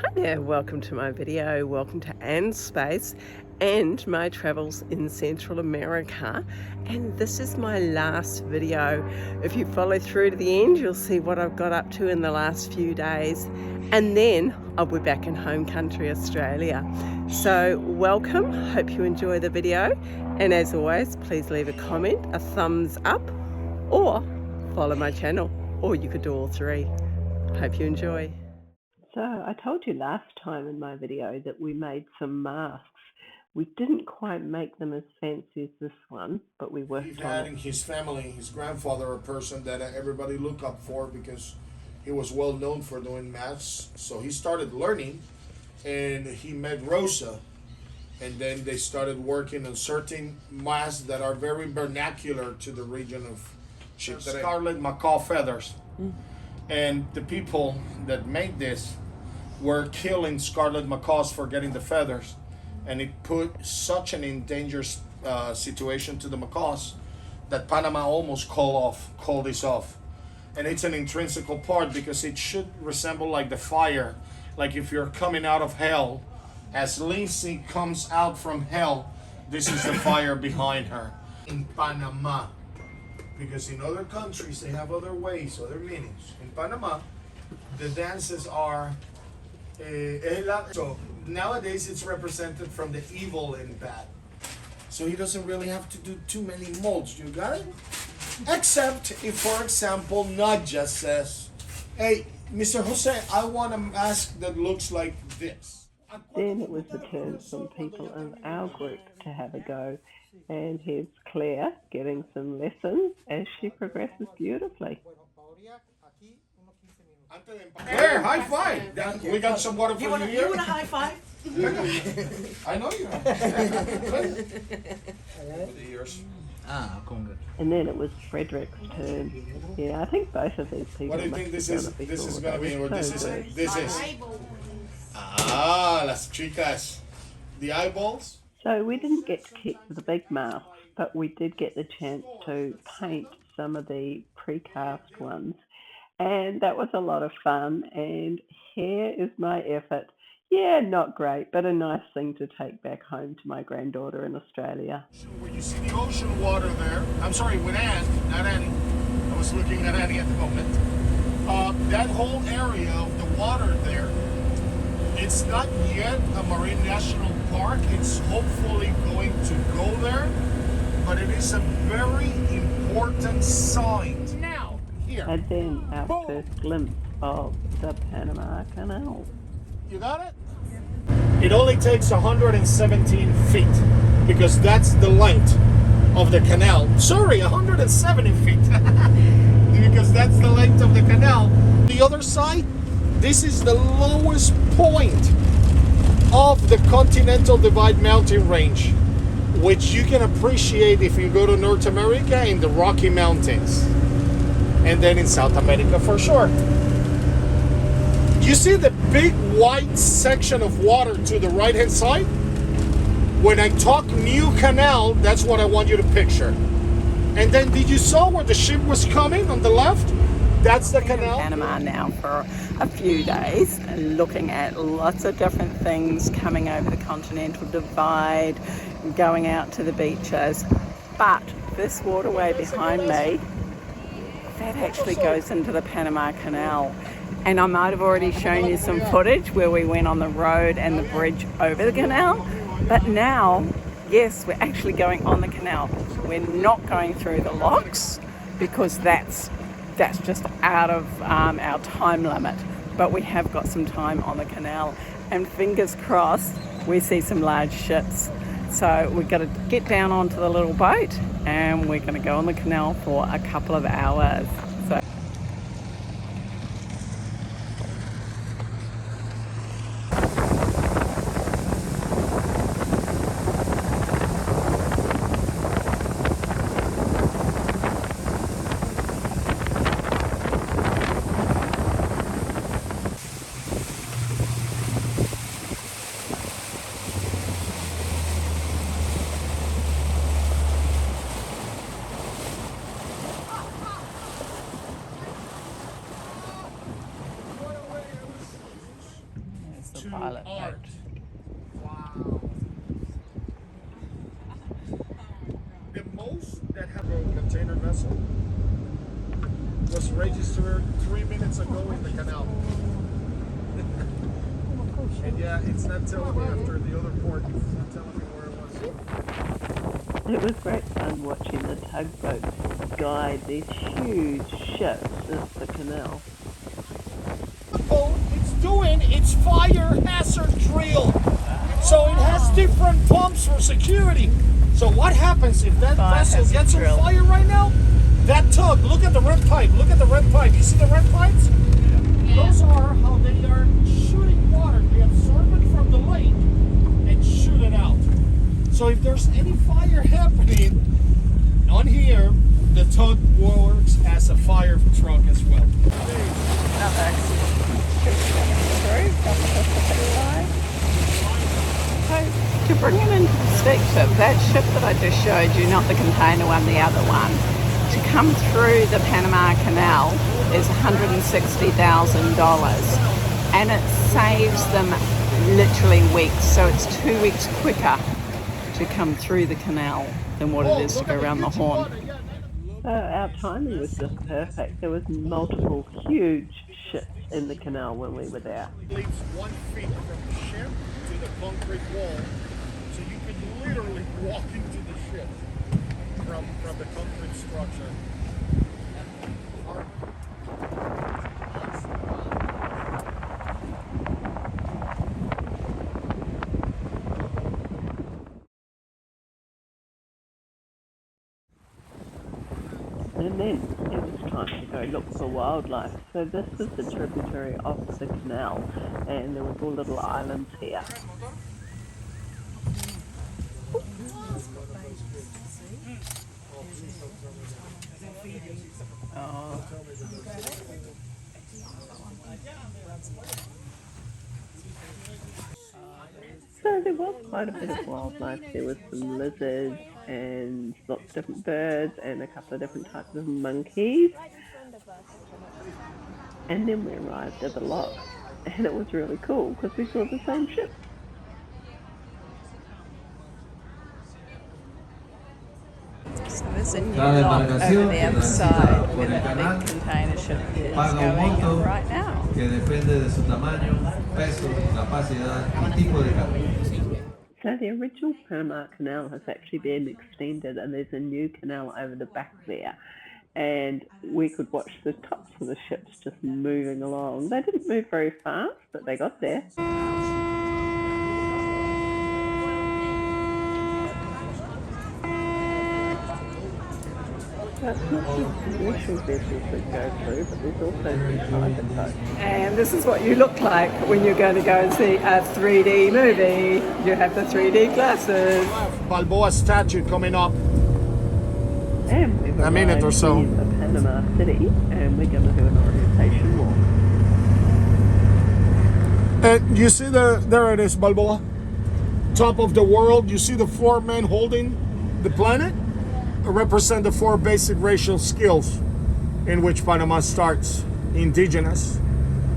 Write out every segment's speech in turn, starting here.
Hi there, welcome to my video, welcome to Anne's Space and my travels in Central America, and this is my last video. If you follow through to the end, you'll see what I've got up to in the last few days, and then I'll be back in home country Australia. So welcome, hope you enjoy the video, and as always please leave a comment, a thumbs up, or follow my channel, or you could do all three. Hope you enjoy. So I told you last time in my video that we made some masks. We didn't quite make them as fancy as this one, but we worked on it. He had in his family, his grandfather, a person that everybody looked up for because he was well known for doing masks. So he started learning, and he met Rosa, and then they started working on certain masks that are very vernacular to the region of scarlet macaw feathers. And the people that made this were killing scarlet macaws for getting the feathers, and it put such an endangered situation to the macaws that Panama almost called this off. And it's an intrinsic part because it should resemble like the fire, like if you're coming out of hell, as Lindsay comes out from hell, this is the fire behind her in Panama. Because in other countries they have other ways, other meanings. In Panama, the dances are so nowadays it's represented from the evil and bad. So he doesn't really have to do too many molds. You got it? Except if, for example, Nadja says, "Hey, Mr. Jose, I want a mask that looks like this." Then it was the turn of some people in our group to have a go, and here's Claire getting some lessons as she progresses beautifully. Claire, high five! We got some water for you here. You want a high five? I know you. Over the years. And then it was Frederick's turn. Yeah, I think both of these people. What do you think this is? This is gonna be, or this is? Good. This is. Ah, las chicas. The eyeballs. So we didn't get to keep the big masks, but we did get the chance to paint some of the precast ones. And that was a lot of fun, and here is my effort. Yeah, not great, but a nice thing to take back home to my granddaughter in Australia. Where you see the ocean water there, I'm sorry, with Anne, not Annie. I was looking at Annie at the moment. That whole area of the water there, it's not yet a marine national park. It's hopefully going to go there, but it is a very important sign. Now, here. And then our first glimpse of the Panama Canal. You got it? It only takes 117 feet because that's the length of the canal. Sorry, 170 feet because that's the length of the canal. The other side, this is the lowest point of the Continental Divide mountain range, which you can appreciate if you go to North America in the Rocky Mountains, and then in South America for sure. You see the big white section of water to the right hand side? When I talk new canal, that's what I want you to picture. And then did you saw where the ship was coming on the left? That's the canal. Panama now for a few days, looking at lots of different things coming over the Continental Divide, going out to the beaches. But this waterway behind me, that actually goes into the Panama Canal. And I might have already shown you some footage where we went on the road and the bridge over the canal. But now, yes, we're actually going on the canal. We're not going through the locks because that's just out of our time limit. But we have got some time on the canal. And fingers crossed, we see some large ships. So we've got to get down onto the little boat and we're going to go on the canal for a couple of hours. So to pilot art. boat. Wow. The most that have a container vessel was registered 3 minutes ago in the canal. And yeah, it's not telling me after the other port. It's not telling me where it was. It was great fun watching the tugboats guide these huge ships into the canal. Boat, it's doing its fire hazard drill. So it has different pumps for security. So what happens if that vessel gets on fire right now? That tug, look at the red pipe, look at the red pipe. You see the red pipes? Those are how they are shooting water. They absorb it from the lake and shoot it out. So if there's any fire happening on here, the tug works as a fire truck as well. So to bring it into perspective, that ship that I just showed you, not the container one, the other one, to come through the Panama Canal is $160,000, and it saves them literally weeks. So it's 2 weeks quicker to come through the canal than what it is to go around the Horn. So our timing was just perfect. There was multiple huge ships in the canal when we were there. It leaves 1 feet from the ship to the concrete wall, so you can literally walk into the ship from the concrete structure. And then it was time to go look for wildlife. So this was the tributary of the canal, and there were all little islands here. So there was quite a bit of wildlife. There was some lizards and lots of different birds and a couple of different types of monkeys. And then we arrived at the lock, and it was really cool because we saw the same ship. So there's a new lock over the other side where that big container ship is going right now. Que depende de su tamaño, peso, capacidad y tipo de carga. So the original Panama Canal has actually been extended, and there's a new canal over the back there. And we could watch the tops of the ships just moving along. They didn't move very fast, but they got there. That's not just commercial vessels that go through, but there's also some private boats. And this is what you look like when you're going to go and see a 3D movie. You have the 3D glasses. Balboa statue coming up. And we've A minute or so. in the Panama City, and we're going to do an orientation walk. And you see there it is, Balboa. Top of the world. You see the 4 men holding the planet? Represent the 4 basic racial skills in which Panama starts: indigenous,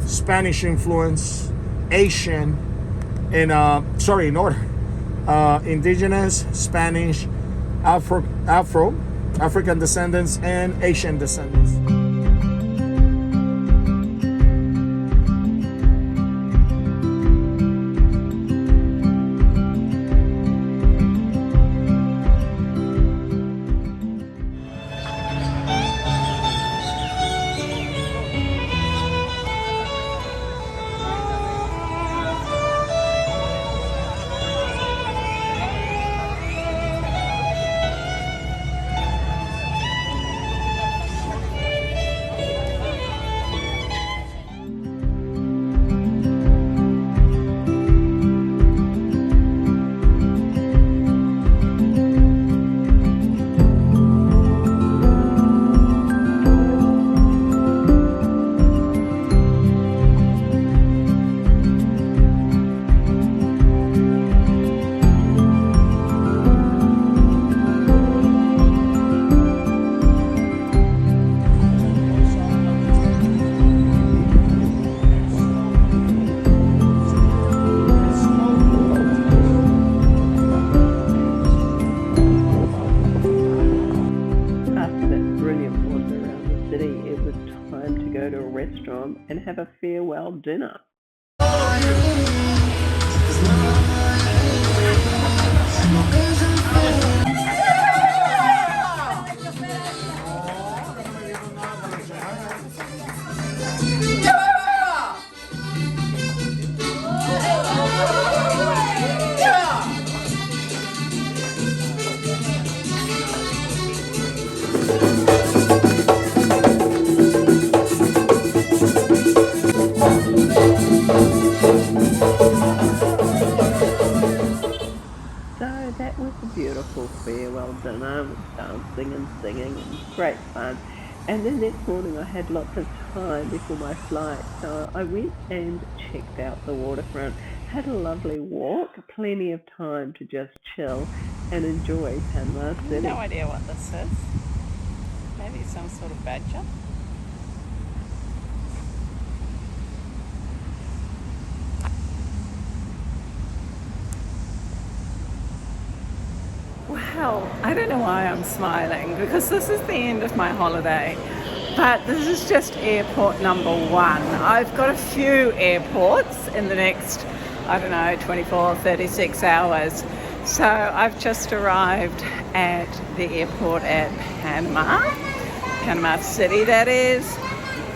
Spanish influence, Asian, and in order: indigenous, Spanish, African descendants, and Asian descendants. have a farewell dinner. So that was a beautiful farewell dinner with dancing and singing and great fun. And then next morning I had lots of time before my flight, so I went and checked out the waterfront, had a lovely walk, plenty of time to just chill and enjoy Panama City. No idea what this is. Maybe some sort of badger. Well, I don't know why I'm smiling, because this is the end of my holiday, but this is just airport number 1. I've got a few airports in the next, 24, 36 hours. So I've just arrived at the airport at Panama City that is,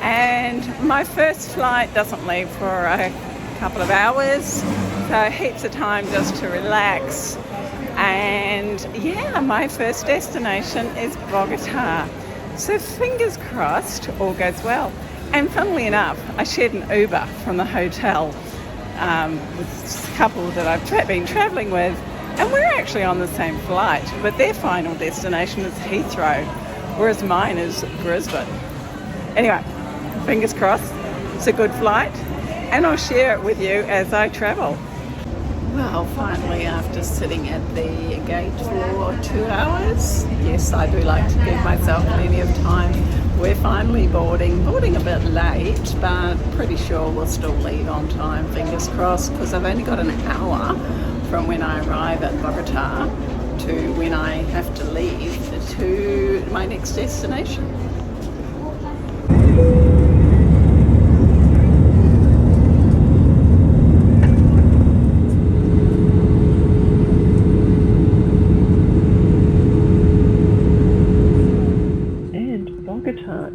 and my first flight doesn't leave for a couple of hours, so heaps of time just to relax. And yeah, my first destination is Bogota. So fingers crossed, all goes well. And funnily enough, I shared an Uber from the hotel with a couple that I've been travelling with, and we're actually on the same flight, but their final destination is Heathrow, whereas mine is Brisbane. Anyway, fingers crossed, it's a good flight, and I'll share it with you as I travel. Well, finally, after sitting at the gate for 2 hours, yes, I do like to give myself plenty of time. We're finally boarding a bit late, but pretty sure we'll still leave on time, fingers crossed, because I've only got an hour from when I arrive at Bogota to when I have to leave to my next destination.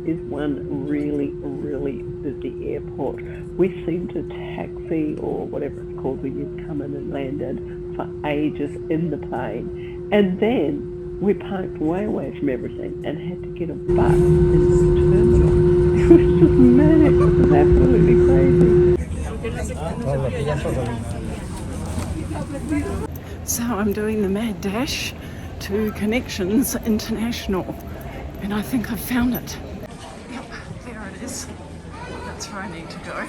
Is one really busy airport. We seemed to taxi, or whatever it's called when you come in and landed, for ages in the plane, and then we parked way away from everything and had to get a bus into the terminal. It was just manic. It was absolutely crazy. So I'm doing the mad dash to Connections International, and I think I've found it. Yep, there it is. That's where I need to go.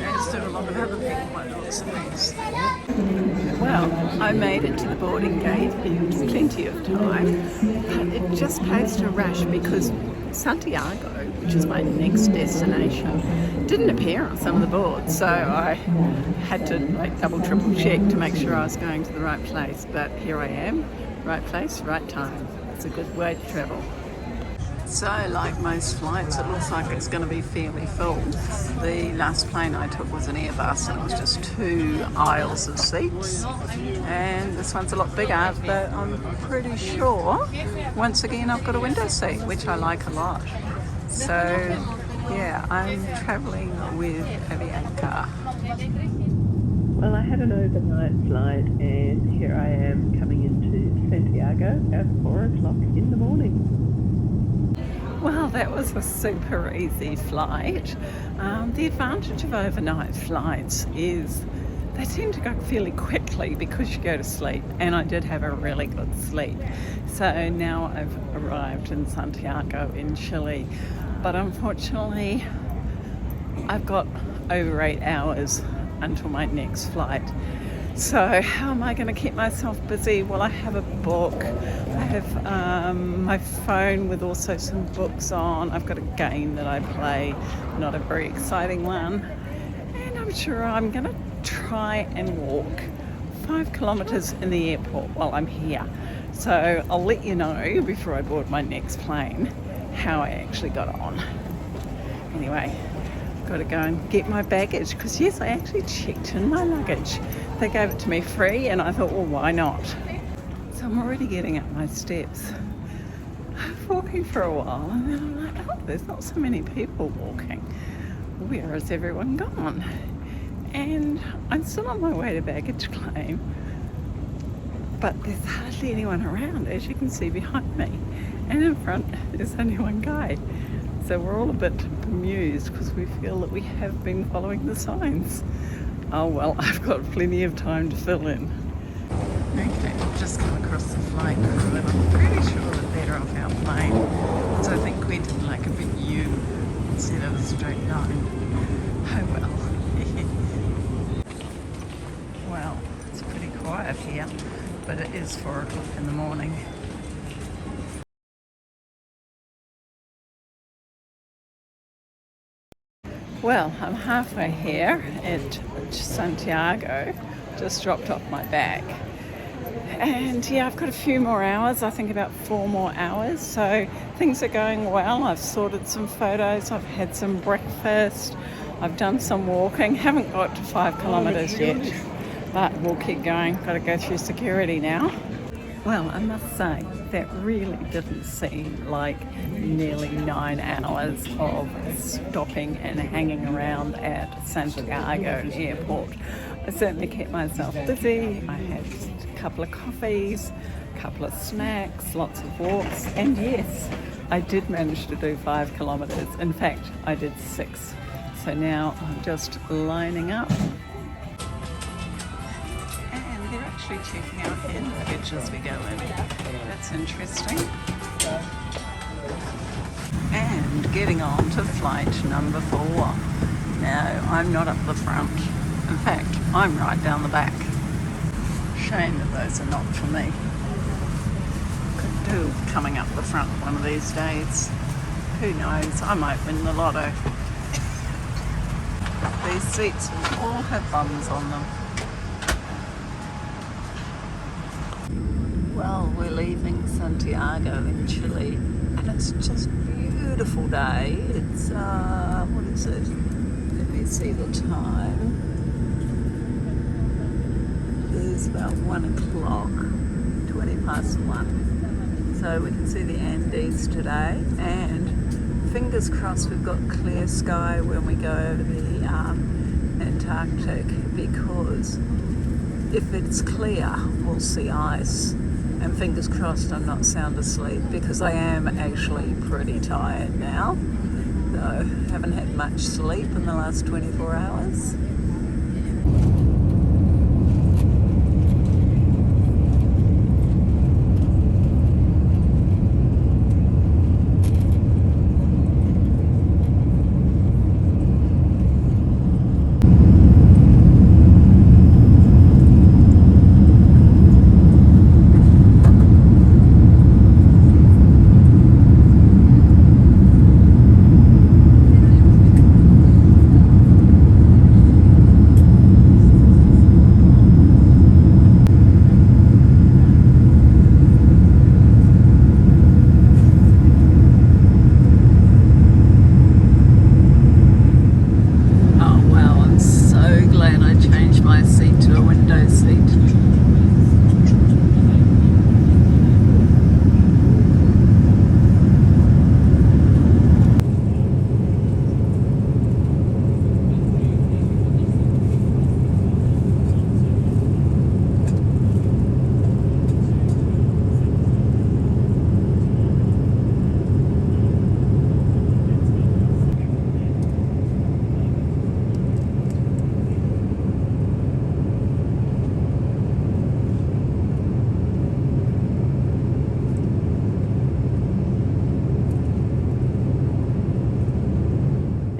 As do a lot of other people by the looks of things. Well, I made it to the boarding gate in plenty of time, but it just posed a rush because Santiago, which is my next destination, didn't appear on some of the boards, so I had to double triple check to make sure I was going to the right place. But here I am, right place, right time. It's a good way to travel. So, like most flights, it looks like it's going to be fairly full. The last plane I took was an Airbus, and it was just 2 aisles of seats. And this one's a lot bigger, but I'm pretty sure, once again, I've got a window seat, which I like a lot. So, yeah, I'm travelling with Avianca. Well, I had an overnight flight, and here I am coming into Santiago at 4 o'clock in the morning. Well, that was a super easy flight. The advantage of overnight flights is they tend to go fairly quickly because you go to sleep, and I did have a really good sleep. So now I've arrived in Santiago in Chile, but unfortunately I've got over 8 hours until my next flight. So how am I going to keep myself busy? Well, I have a book. I have my phone with also some books on. I've got a game that I play, not a very exciting one. And I'm sure I'm going to try and walk 5 kilometres in the airport while I'm here. So I'll let you know before I board my next plane how I actually got on. Anyway, got to go and get my baggage because yes, I actually checked in my luggage. They gave it to me free and I thought, well, why not? So I'm already getting up my steps. I was walking for a while and then I'm like, oh, there's not so many people walking. Where has everyone gone? And I'm still on my way to baggage claim, but there's hardly anyone around, as you can see behind me. And in front there's only one guy. So we're all a bit bemused because we feel that we have been following the signs. Oh well, I've got plenty of time to fill in. Okay, I've just come across the flight crew and I'm pretty sure that they're off our plane. So I think we did like a big U instead of a straight line. Oh well. Well, it's pretty quiet here, but it is 4 o'clock in the morning. Well, I'm halfway here at Santiago, just dropped off my bag. And yeah, I've got a few more hours, I think about 4 more hours, so things are going well. I've sorted some photos, I've had some breakfast, I've done some walking, haven't got to 5 kilometres yet, but we'll keep going. Got to go through security now. Well, I must say, that really didn't seem like nearly 9 hours of stopping and hanging around at Santiago Airport. I certainly kept myself busy. I had a couple of coffees, a couple of snacks, lots of walks, and yes, I did manage to do 5 kilometres. In fact, I did 6. So now I'm just lining up. They're actually checking our hand luggage as we go in. That's interesting. And getting on to flight number 4. No, I'm not up the front. In fact, I'm right down the back. Shame that those are not for me. Could do coming up the front one of these days. Who knows, I might win the lotto. These seats will all have bums on them. Well, we're leaving Santiago in Chile and it's just a beautiful day. It's, what is it? Let me see the time. It is about 1 o'clock, 20 past 1. So we can see the Andes today and fingers crossed we've got clear sky when we go over the Antarctic, because if it's clear, we'll see ice. And fingers crossed I'm not sound asleep, because I am actually pretty tired now. So, haven't had much sleep in the last 24 hours.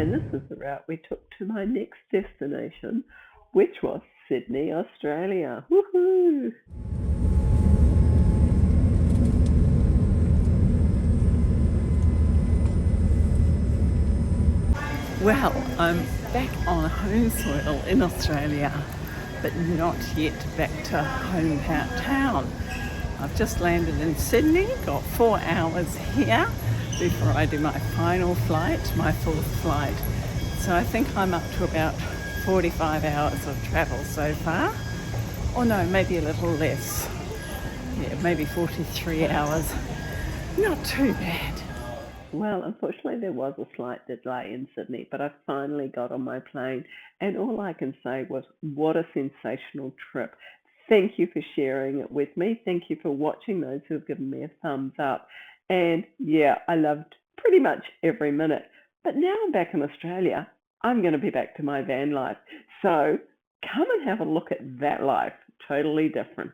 And this is the route we took to my next destination, which was Sydney, Australia. Woohoo! Well, I'm back on home soil in Australia, but not yet back to hometown. I've just landed in Sydney, got 4 hours here, before I do my final flight, my fourth flight. So I think I'm up to about 45 hours of travel so far. Or no, maybe a little less. Yeah, maybe 43 hours. Not too bad. Well, unfortunately, there was a slight delay in Sydney, but I finally got on my plane, and all I can say was, what a sensational trip. Thank you for sharing it with me. Thank you for watching, those who have given me a thumbs up. And yeah, I loved pretty much every minute. But now I'm back in Australia, I'm going to be back to my van life. So come and have a look at that life. Totally different.